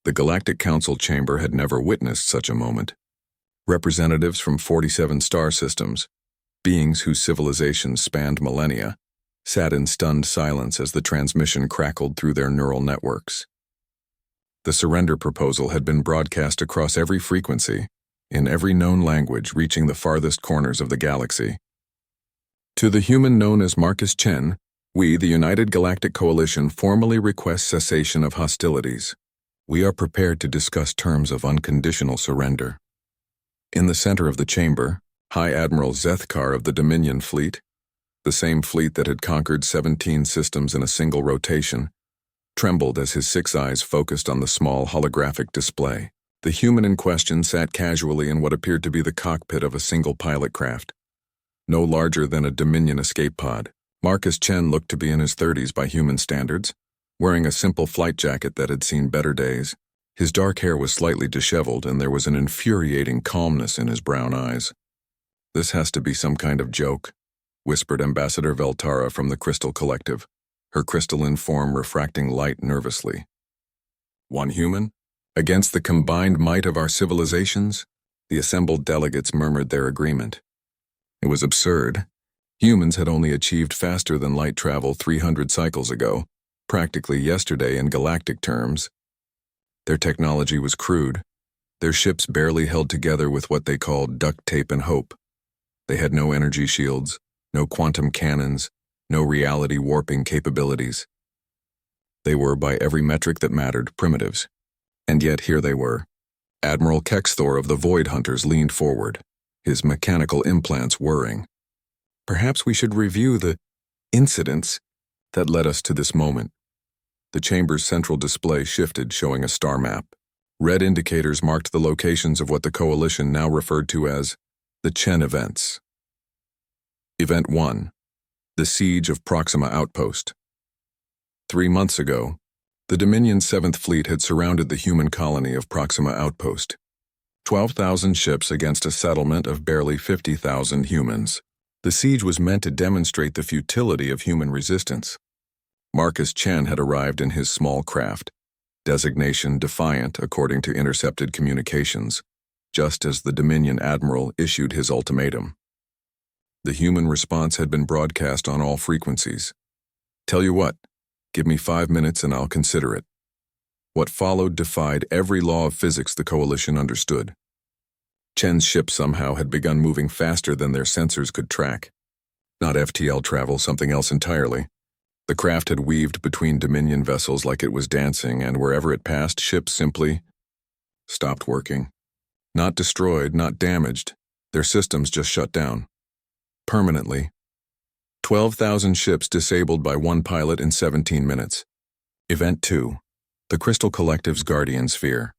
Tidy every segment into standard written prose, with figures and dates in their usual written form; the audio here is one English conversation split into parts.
The Galactic Council chamber had never witnessed such a moment. Representatives from 47 star systems, beings whose civilizations spanned millennia, sat in stunned silence as the transmission crackled through their neural networks. The surrender proposal had been broadcast across every frequency, in every known language, reaching the farthest corners of the galaxy. To the human known as Marcus Chen, we, the United Galactic Coalition, formally request cessation of hostilities. We are prepared to discuss terms of unconditional surrender. In the center of the chamber, High Admiral Zethkar of the Dominion Fleet, the same fleet that had conquered 17 systems in a single rotation, trembled as his 6 eyes focused on the small holographic display. The human in question sat casually in what appeared to be the cockpit of a single pilot craft, no larger than a Dominion escape pod. Marcus Chen looked to be in his 30s by human standards, wearing a simple flight jacket that had seen better days. His dark hair was slightly disheveled, and there was an infuriating calmness in his brown eyes. "This has to be some kind of joke," whispered Ambassador Veltara from the Crystal Collective, her crystalline form refracting light nervously. "One human? Against the combined might of our civilizations?" The assembled delegates murmured their agreement. It was absurd. Humans had only achieved faster than light travel 300 cycles ago, practically yesterday in galactic terms. Their technology was crude. Their ships barely held together with what they called duct tape and hope. They had no energy shields, no quantum cannons, no reality warping capabilities. They were, by every metric that mattered, primitives. And yet here they were. Admiral Kexthor of the Void Hunters leaned forward, his mechanical implants whirring. "Perhaps we should review the incidents that led us to this moment." The chamber's central display shifted, showing a star map. Red indicators marked the locations of what the Coalition now referred to as the Chen events. Event 1. The Siege of Proxima Outpost. 3 months ago, the Dominion's 7th Fleet had surrounded the human colony of Proxima Outpost. 12,000 ships against a settlement of barely 50,000 humans. The siege was meant to demonstrate the futility of human resistance. Marcus Chen had arrived in his small craft, designation Defiant according to intercepted communications, just as the Dominion Admiral issued his ultimatum. The human response had been broadcast on all frequencies. "Tell you what, give me 5 minutes and I'll consider it." What followed defied every law of physics the Coalition understood. Chen's ship somehow had begun moving faster than their sensors could track. Not FTL travel, something else entirely. The craft had weaved between Dominion vessels like it was dancing, and wherever it passed, ships simply stopped working. Not destroyed, not damaged. Their systems just shut down. Permanently. 12,000 ships disabled by one pilot in 17 minutes. Event 2. The Crystal Collective's Guardian Sphere.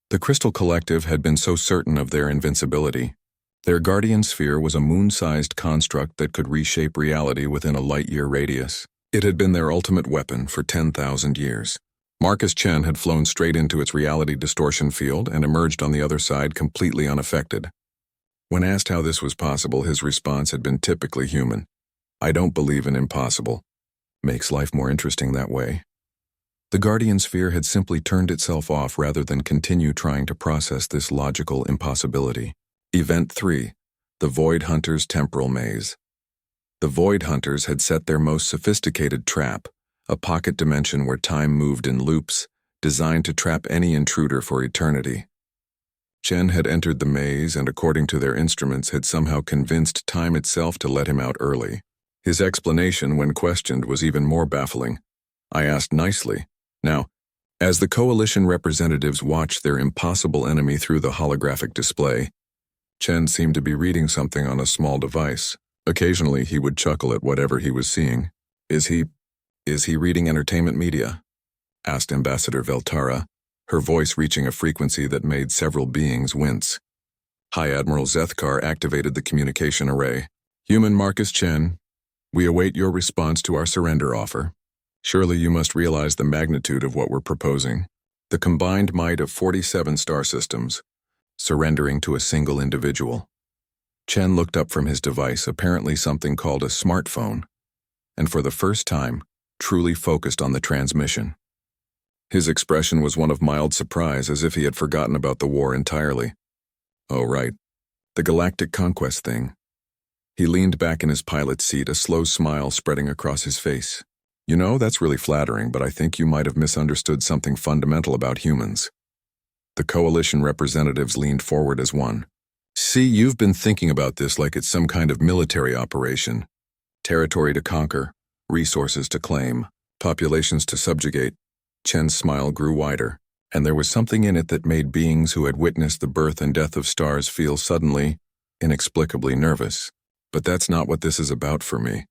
The Crystal Collective had been so certain of their invincibility. Their Guardian Sphere was a moon-sized construct that could reshape reality within a light-year radius. It had been their ultimate weapon for 10,000 years. Marcus Chen had flown straight into its reality distortion field and emerged on the other side completely unaffected. When asked how this was possible, his response had been typically human. "I don't believe in impossible. Makes life more interesting that way." The Guardian Sphere had simply turned itself off rather than continue trying to process this logical impossibility. Event 3. The Void Hunters' Temporal Maze. The Void Hunters had set their most sophisticated trap, a pocket dimension where time moved in loops, designed to trap any intruder for eternity. Chen had entered the maze and, according to their instruments, had somehow convinced time itself to let him out early. His explanation, when questioned, was even more baffling. I asked nicely, "Now, as the Coalition representatives watched their impossible enemy through the holographic display, Chen seemed to be reading something on a small device. Occasionally he would chuckle at whatever he was seeing. Is he reading entertainment media?" asked Ambassador Veltara, her voice reaching a frequency that made several beings wince. High Admiral Zethkar activated the communication array. "Human Marcus Chen, we await your response to our surrender offer. Surely you must realize the magnitude of what we're proposing. The combined might of 47 star systems, surrendering to a single individual." Chen looked up from his device, apparently something called a smartphone, and for the first time, truly focused on the transmission. His expression was one of mild surprise, as if he had forgotten about the war entirely. Oh, right. The galactic conquest thing. He leaned back in his pilot's seat, a slow smile spreading across his face. You know, that's really flattering, but I think you might have misunderstood something fundamental about humans. The coalition representatives leaned forward as one. See, you've been thinking about this like it's some kind of military operation. Territory to conquer, resources to claim, populations to subjugate. Chen's smile grew wider, and there was something in it that made beings who had witnessed the birth and death of stars feel suddenly, inexplicably nervous. But that's not what this is about for me.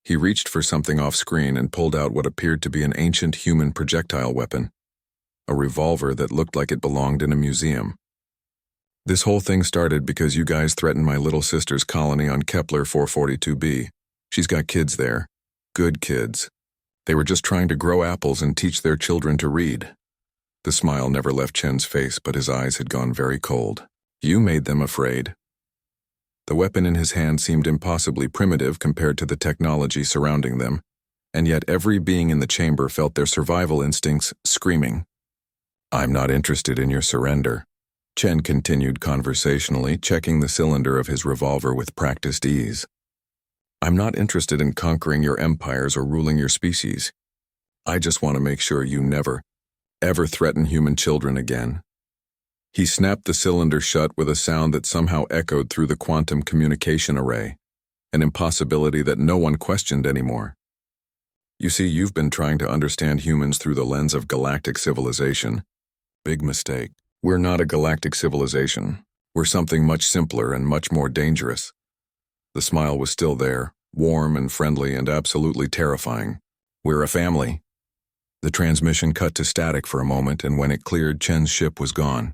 He reached for something off-screen and pulled out what appeared to be an ancient human projectile weapon, a revolver that looked like it belonged in a museum. This whole thing started because you guys threatened my little sister's colony on Kepler 442b. She's got kids there. Good kids. They were just trying to grow apples and teach their children to read. The smile never left Chen's face, but his eyes had gone very cold. You made them afraid. The weapon in his hand seemed impossibly primitive compared to the technology surrounding them, and yet every being in the chamber felt their survival instincts screaming. I'm not interested in your surrender. Chen continued conversationally, checking the cylinder of his revolver with practiced ease. I'm not interested in conquering your empires or ruling your species. I just want to make sure you never, ever threaten human children again. He snapped the cylinder shut with a sound that somehow echoed through the quantum communication array, an impossibility that no one questioned anymore. You see, you've been trying to understand humans through the lens of galactic civilization. Big mistake. We're not a galactic civilization. We're something much simpler and much more dangerous. The smile was still there, warm and friendly and absolutely terrifying. We're a family. The transmission cut to static for a moment, and when it cleared, Chen's ship was gone.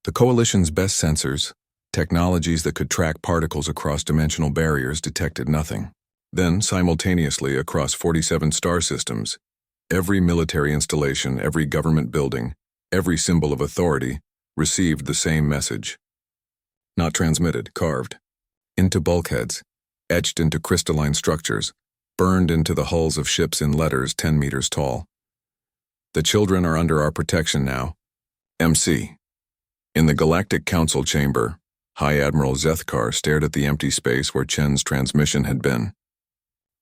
The Coalition's best sensors, technologies that could track particles across dimensional barriers, detected nothing. Then, simultaneously across 47 star systems, every military installation, every government building, every symbol of authority received the same message. Not transmitted, carved. Into bulkheads, etched into crystalline structures, burned into the hulls of ships in letters 10 meters tall. The children are under our protection now. MC. In the Galactic Council chamber, High Admiral Zethkar stared at the empty space where Chen's transmission had been.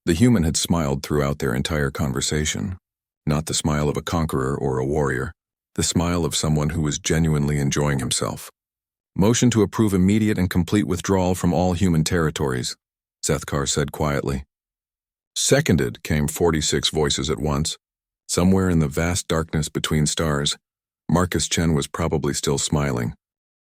The human had smiled throughout their entire conversation, not the smile of a conqueror or a warrior, the smile of someone who was genuinely enjoying himself. Motion to approve immediate and complete withdrawal from all human territories, Zethkar said quietly. Seconded, came 46 voices at once. Somewhere in the vast darkness between stars, Marcus Chen was probably still smiling,